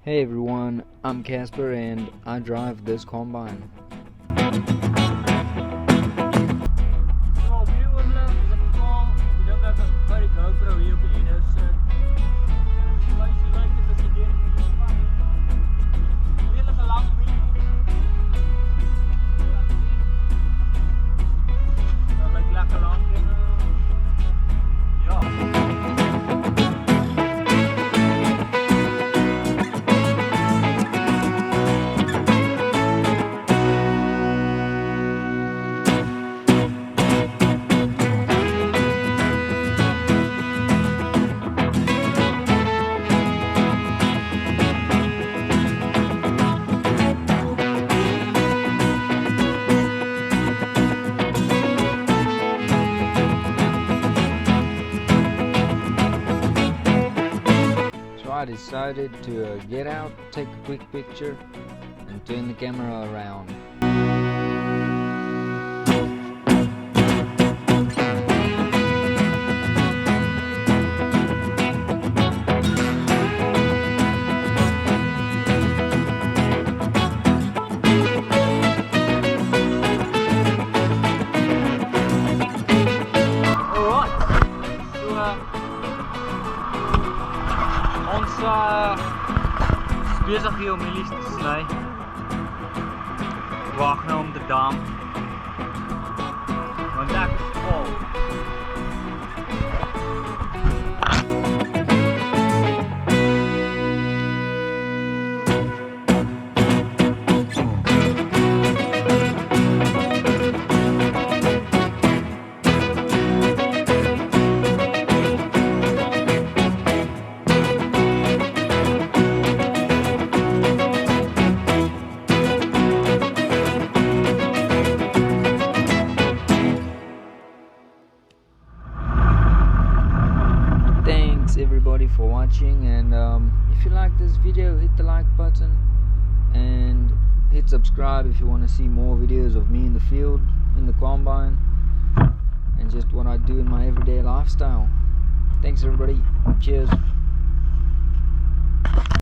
Hey everyone, I'm Casper and I drive this combine. I decided to get out, take a quick picture, and turn the camera around. Ons is bezig hier om mielies te sny. Wag nou om te dam. Want daar is vol. Thanks everybody for watching, and if you like this video, hit the like button and hit subscribe if you want to see more videos of me in the field, in the combine, and just what I do in my everyday lifestyle. Thanks everybody, cheers.